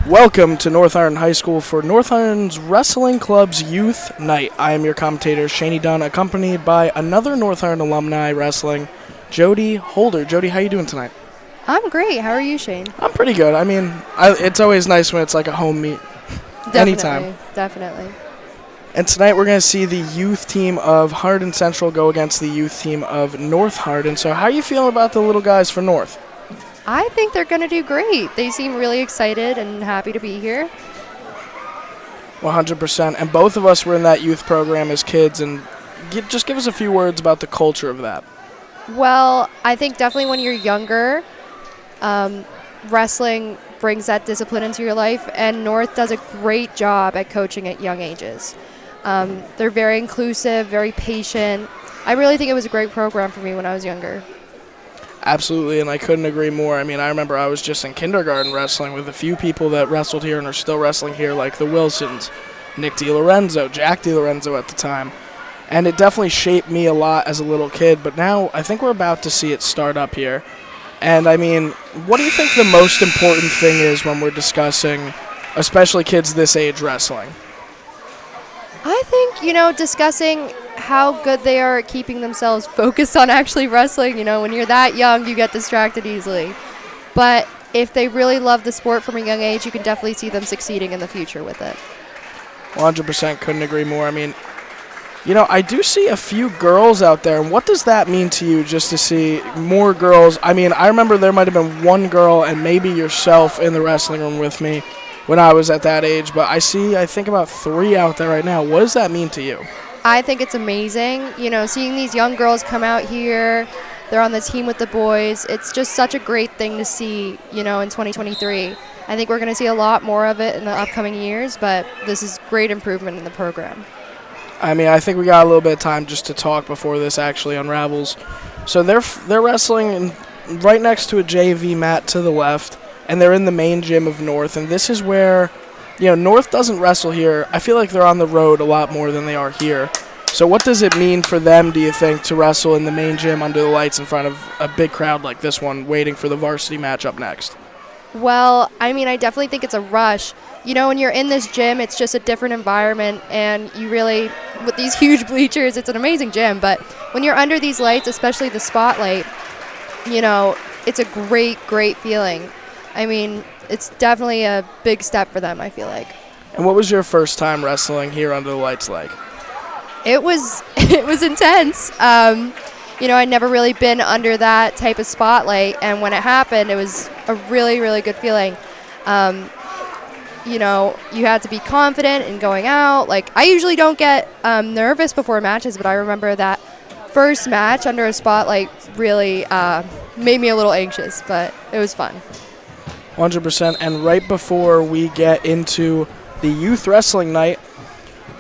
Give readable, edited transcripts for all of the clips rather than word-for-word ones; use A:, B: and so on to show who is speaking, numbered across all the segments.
A: Welcome to North Hunterdon High School for North Hunterdon's Wrestling Club's Youth Night. I am your commentator, Shaney Dunn, accompanied by another North Hunterdon alumni wrestling, Jody Holder. Jody, how you doing tonight?
B: I'm great. How are you, Shane?
A: I'm pretty good. I mean, it's always nice when it's like a home meet. Anytime.
B: Definitely.
A: And tonight we're going to see the youth team of Hunterdon Central go against the youth team of North Hunterdon. So how are you feeling about the little guys for North?
B: I think they're going to do great. They seem really excited and happy to be here.
A: 100%. And both of us were in that youth program as kids. And just give us a few words about the culture of that.
B: Well, I think definitely when you're younger, wrestling brings that discipline into your life. And North does a great job at coaching at young ages. They're very inclusive, very patient. I really think it was a great program for me when I was younger.
A: Absolutely, and I couldn't agree more. I mean, I remember I was just in kindergarten wrestling with a few people that wrestled here and are still wrestling here, like the Wilsons, Nick DiLorenzo, Jack DiLorenzo at the time. And it definitely shaped me a lot as a little kid, but now I think we're about to see it start up here. And, I mean, what do you think the most important thing is when we're discussing, especially kids this age, wrestling?
B: I think, discussing how good they are at keeping themselves focused on actually wrestling. When you're that young, you get distracted easily. But if they really love the sport from a young age, you can definitely see them succeeding in the future with it.
A: 100%, couldn't agree more. I mean, I do see a few girls out there, and what does that mean to you just to see more girls? I mean, I remember there might have been one girl and maybe yourself in the wrestling room with me when I was at that age, but I think about 3 out there right now. What does that mean to you?
B: I think it's amazing, seeing these young girls come out here. They're on the team with the boys. It's just such a great thing to see, in 2023. I think we're going to see a lot more of it in the upcoming years, but this is great improvement in the program.
A: I mean, I think we got a little bit of time just to talk before this actually unravels. So they're wrestling right next to a JV mat to the left, and they're in the main gym of North, and this is where North doesn't wrestle here. I feel like they're on the road a lot more than they are here. So what does it mean for them, do you think, to wrestle in the main gym under the lights in front of a big crowd like this one waiting for the varsity match up next?
B: Well, I mean, I definitely think it's a rush. When you're in this gym, it's just a different environment, and you really, with these huge bleachers, it's an amazing gym. But when you're under these lights, especially the spotlight, it's a great, great feeling. I mean, it's definitely a big step for them, I feel like.
A: And what was your first time wrestling here under the lights like?
B: It was intense. I'd never really been under that type of spotlight, and when it happened, it was a really, really good feeling. You had to be confident in going out. Like, I usually don't get nervous before matches, but I remember that first match under a spotlight really made me a little anxious, but it was fun.
A: 100%. And right before we get into the youth wrestling night,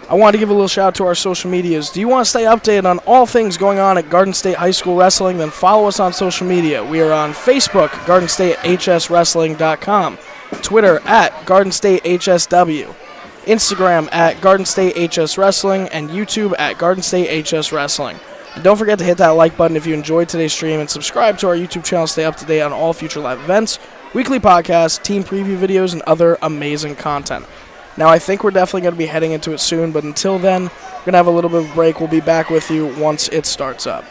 A: I want to give a little shout out to our social medias. Do you want to stay updated on all things going on at Garden State High School Wrestling? Then follow us on social media. We are on Facebook, GardenStateHSWrestling.com, Twitter at GardenStateHSW, Instagram at GardenStateHSWrestling, and YouTube at GardenStateHSWrestling. And don't forget to hit that like button if you enjoyed today's stream, and subscribe to our YouTube channel to stay up to date on all future live events, weekly podcasts, team preview videos, and other amazing content. Now, I think we're definitely going to be heading into it soon, but until then, we're going to have a little bit of a break. We'll be back with you once it starts up.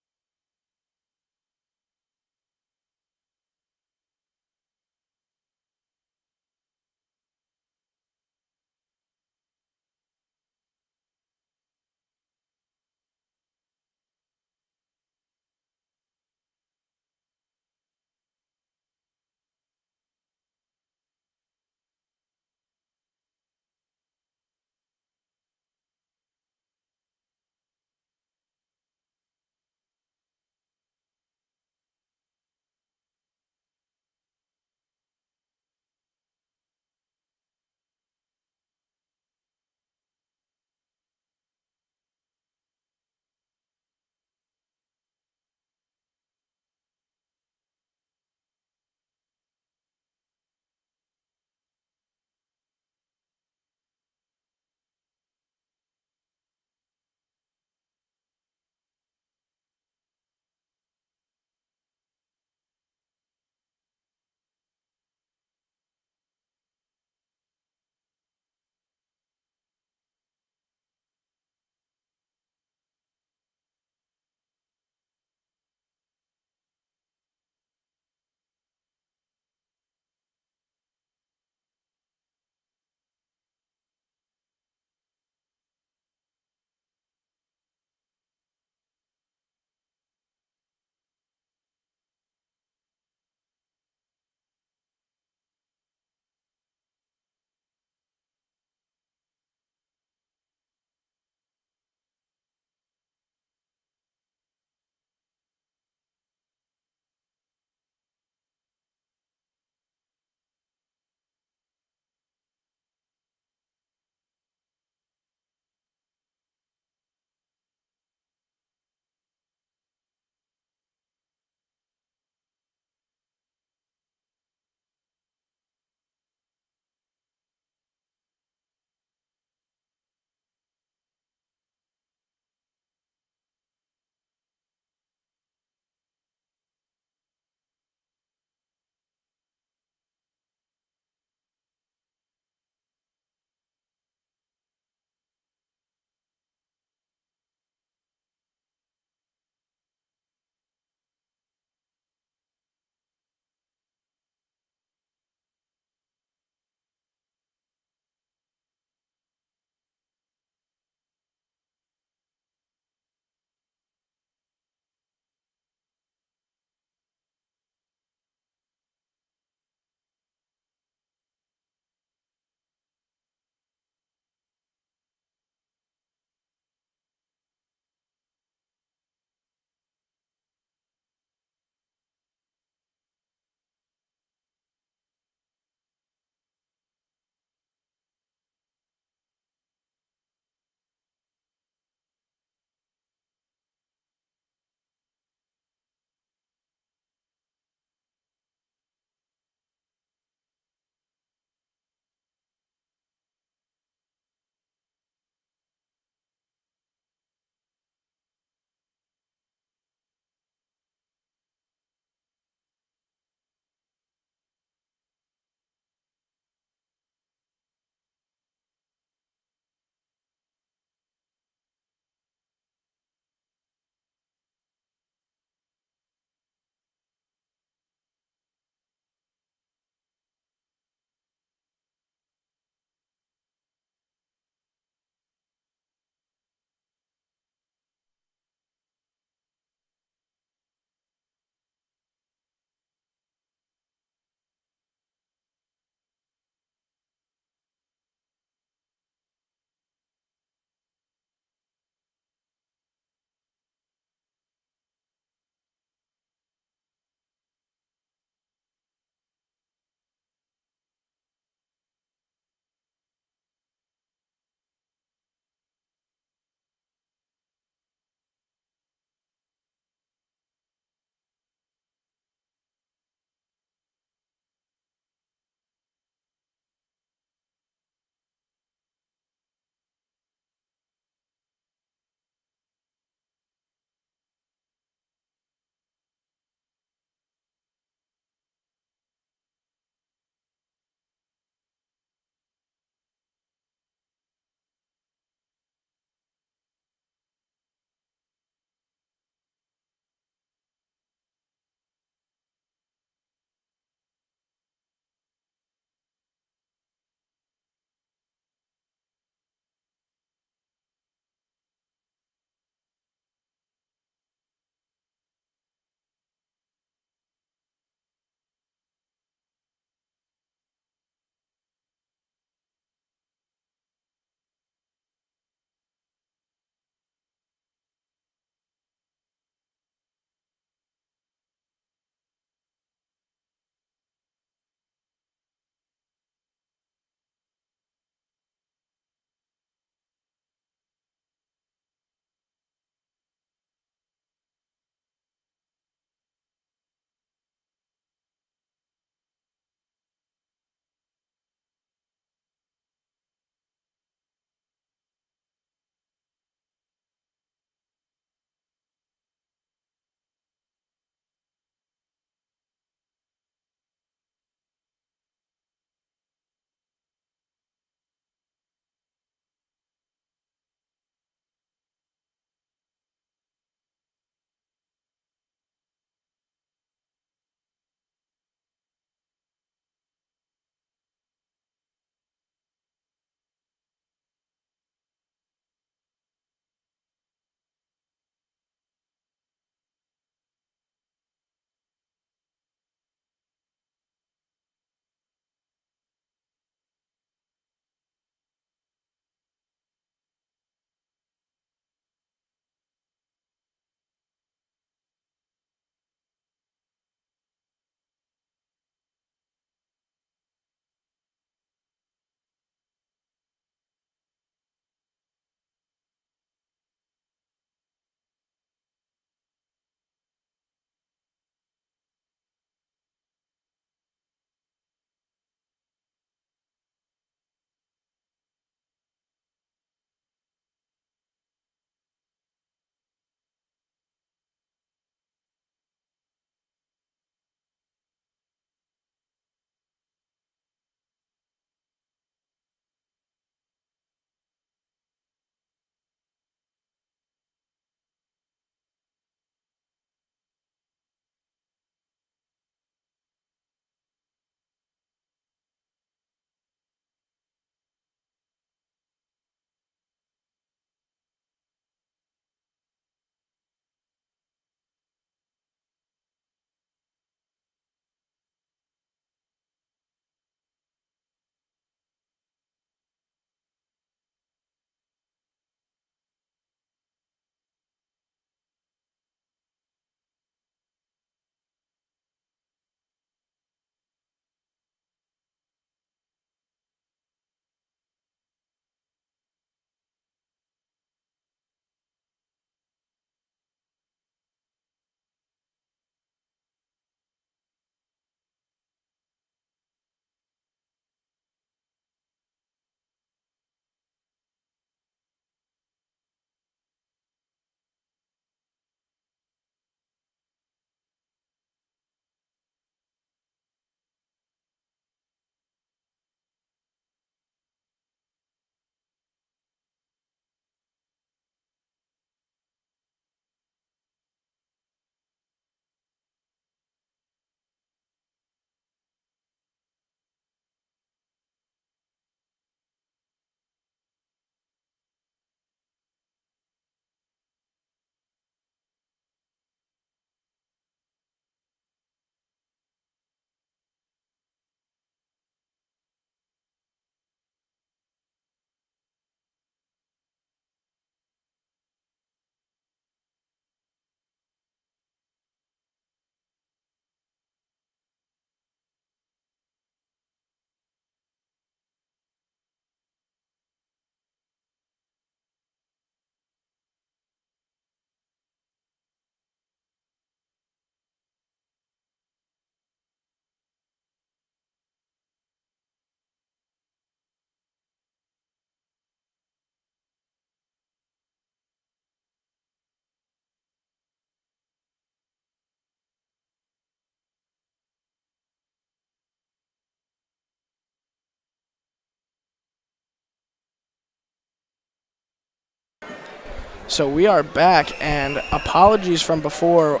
A: So we are back, and apologies from before.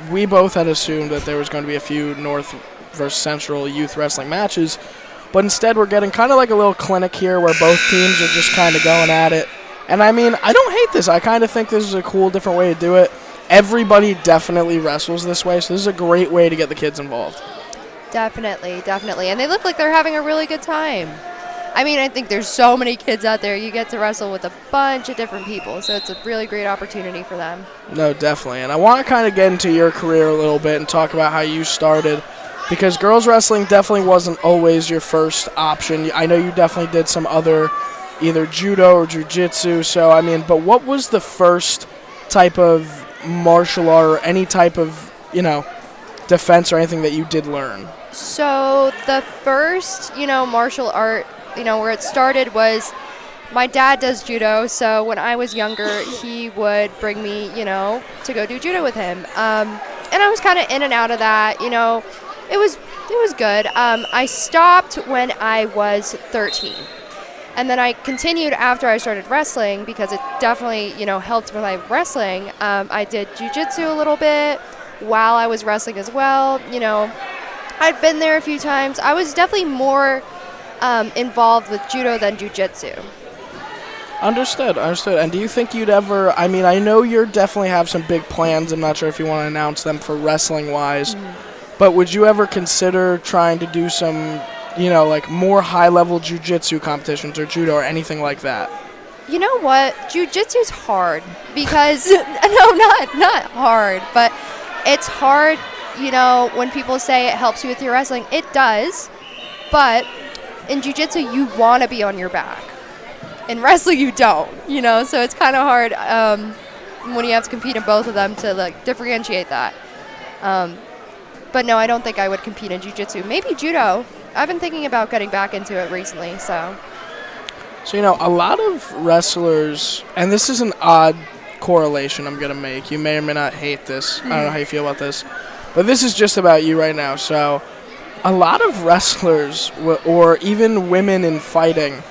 A: We both had assumed that there was going to be a few North versus Central youth wrestling matches, but instead we're getting kind of like a little clinic here where both teams are just kind of going at it. And I mean, I don't hate this. I kind of think this is a cool, different way to do it. Everybody definitely wrestles this way, so this is a great way to get the kids involved.
B: Definitely, definitely. And they look like they're having a really good time. I mean, I think there's so many kids out there. You get to wrestle with a bunch of different people, so it's a really great opportunity for them.
A: No, definitely. And I want to kind of get into your career a little bit and talk about how you started, because girls wrestling definitely wasn't always your first option. I know you definitely did some other, either judo or jiu-jitsu. So, I mean, but what was the first type of martial art or any type of, defense or anything that you did learn?
B: So the first, martial art, where it started was my dad does judo. So when I was younger, he would bring me, to go do judo with him. And I was kind of in and out of that, it was good. I stopped when I was 13. And then I continued after I started wrestling because it definitely, helped with my wrestling. I did jiu-jitsu a little bit while I was wrestling as well. I'd been there a few times. I was definitely more involved with judo than jiu-jitsu.
A: Understood. And do you think you'd ever, I mean, I know you definitely have some big plans. I'm not sure if you want to announce them for wrestling-wise. But would you ever consider trying to do some, like more high-level jiu-jitsu competitions or judo or anything like that?
B: You know what? Jiu-jitsu's hard because, no, not hard, but it's hard, when people say it helps you with your wrestling. It does, but in jiu-jitsu, you want to be on your back. In wrestling, you don't, so it's kind of hard when you have to compete in both of them to, differentiate that. But no, I don't think I would compete in jiu-jitsu. Maybe judo. I've been thinking about getting back into it recently, so.
A: So, a lot of wrestlers, and this is an odd correlation I'm going to make. You may or may not hate this. I don't know how you feel about this. But this is just about you right now. So, a lot of wrestlers, or even women in fighting,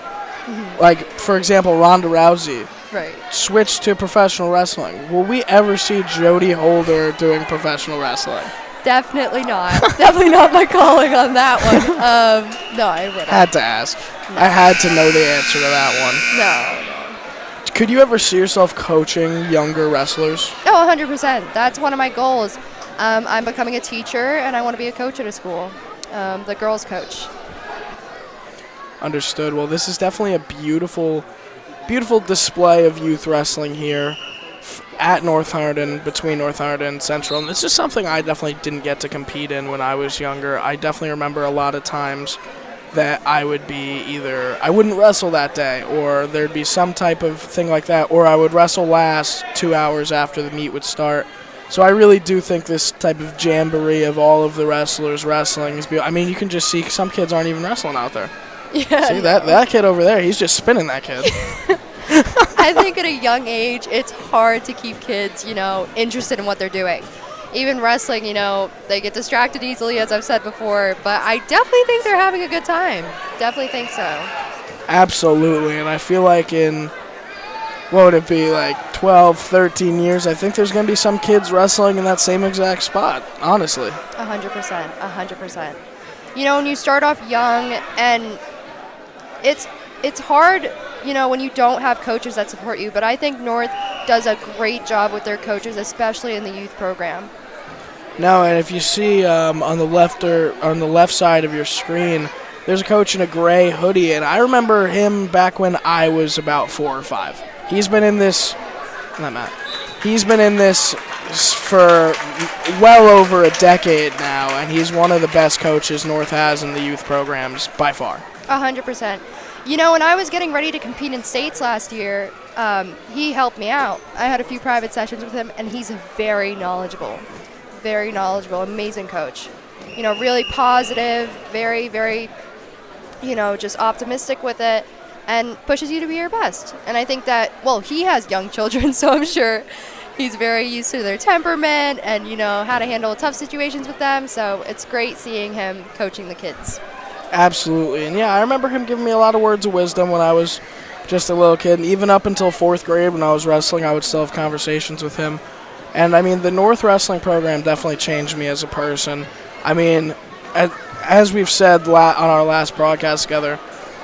A: like, for example, Ronda Rousey,
B: right,
A: switched to professional wrestling. Will we ever see Jody Holder doing professional wrestling?
B: Definitely not. Definitely not my calling on that one. No, I wouldn't.
A: Had to ask. No. I had to know the answer to that one.
B: No.
A: Could you ever see yourself coaching younger wrestlers?
B: Oh, 100%. That's one of my goals. I'm becoming a teacher, and I want to be a coach at a school, the girls' coach.
A: Understood. Well, this is definitely a beautiful, beautiful display of youth wrestling here at North Hunterdon, between North Hunterdon and Central. And this is something I definitely didn't get to compete in when I was younger. I definitely remember a lot of times that I would be either, I wouldn't wrestle that day, or there'd be some type of thing like that, or I would wrestle last 2 hours after the meet would start. So I really do think this type of jamboree of all of the wrestlers wrestling is beautiful. I mean, you can just see some kids aren't even wrestling out there.
B: Yeah.
A: See, that kid over there, he's just spinning that kid.
B: I think at a young age, it's hard to keep kids, interested in what they're doing. Even wrestling, they get distracted easily, as I've said before, but I definitely think they're having a good time. Definitely think so.
A: Absolutely, and I feel like in, what would it be, like 12, 13 years, I think there's going to be some kids wrestling in that same exact spot, honestly.
B: 100%, 100%. When you start off young, and it's hard, when you don't have coaches that support you, but I think North does a great job with their coaches, especially in the youth program.
A: No, and if you see on the left side of your screen, there's a coach in a gray hoodie, and I remember him back when I was about 4 or 5. He's been in this, he's been in this for well over a decade now, and he's one of the best coaches North has in the youth programs by far.
B: 100%. When I was getting ready to compete in states last year, he helped me out. I had a few private sessions with him, and he's very knowledgeable, amazing coach. Really positive, very, very, just optimistic with it, and pushes you to be your best. And I think that, he has young children, so I'm sure he's very used to their temperament and, how to handle tough situations with them. So it's great seeing him coaching the kids.
A: Absolutely. And yeah, I remember him giving me a lot of words of wisdom when I was just a little kid. And even up until 4th grade when I was wrestling, I would still have conversations with him. And, I mean, the North Wrestling program definitely changed me as a person. I mean, as we've said on our last broadcast together,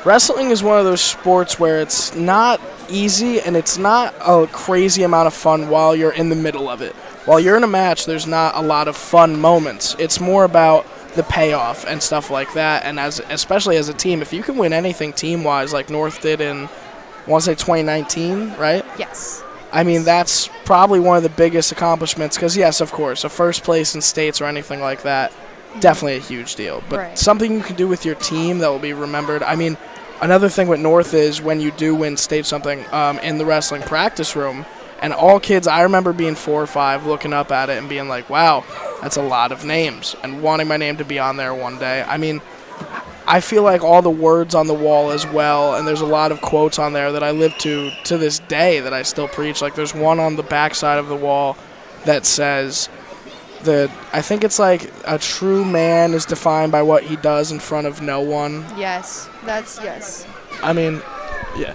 A: wrestling is one of those sports where it's not easy and it's not a crazy amount of fun while you're in the middle of it. While you're in a match, there's not a lot of fun moments. It's more about the payoff and stuff like that. And especially as a team, if you can win anything team-wise like North did in, I want to say 2019, right?
B: Yes.
A: I mean, that's probably one of the biggest accomplishments because, yes, of course, a first place in states or anything like that, definitely a huge deal. But something you can do with your team that will be remembered. I mean, another thing with North is when you do win state something in the wrestling practice room, and all kids, I remember being 4 or 5, looking up at it and being like, wow, that's a lot of names, and wanting my name to be on there one day. I mean, I feel like all the words on the wall as well, and there's a lot of quotes on there that I live to this day that I still preach. Like there's one on the back side of the wall that says, I think it's like a true man is defined by what he does in front of no one.
B: Yes, yes.
A: I mean, yeah.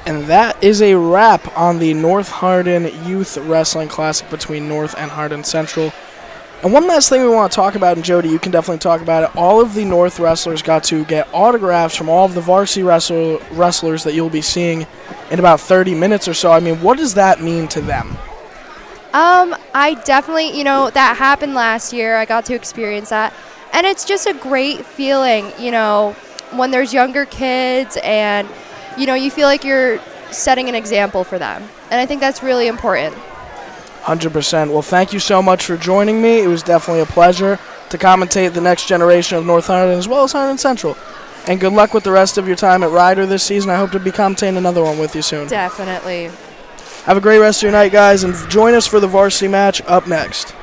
A: And that is a wrap on the North Hunterdon Youth Wrestling Classic between North and Hunterdon Central. And one last thing we want to talk about, and Jody, you can definitely talk about it. All of the North wrestlers got to get autographs from all of the varsity wrestlers that you'll be seeing in about 30 minutes or so. I mean, what does that mean to them?
B: I definitely, that happened last year. I got to experience that. And it's just a great feeling, when there's younger kids and, you feel like you're setting an example for them. And I think that's really important.
A: 100%. Well, thank you so much for joining me. It was definitely a pleasure to commentate the next generation of North Hunterdon as well as Hunterdon Central. And good luck with the rest of your time at Ryder this season. I hope to be commentating another one with you soon.
B: Definitely.
A: Have a great rest of your night, guys, and join us for the varsity match up next.